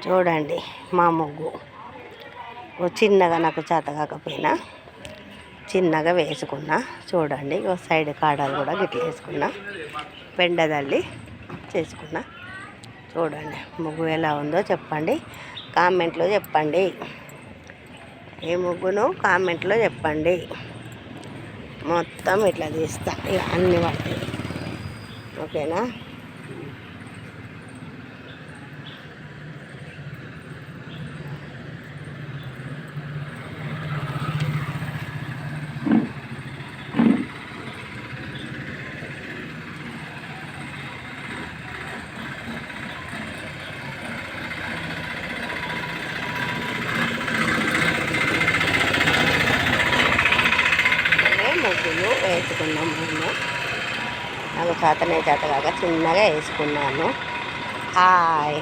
చూడండి మా ముగ్గు చిన్నగా నాకు చేత కాకపోయినా చిన్నగా వేసుకున్నా. చూడండి సైడ్ కాడాలు కూడా గిట్ల వేసుకున్నా, పెండదల్లి చేసుకున్నా. చూడండి ముగ్గు ఎలా ఉందో చెప్పండి, కామెంట్లో చెప్పండి. ఈ ముగ్గును కామెంట్లో చెప్పండి. మొత్తం ఇట్లా తీస్తా, ఇక అన్నీ పడతాయి. ఓకేనా? ముగ్గులు వేసుకున్నాం. మేము నాకు చేతనే చేత కాక చిన్నగా వేసుకున్నాను. హాయ్.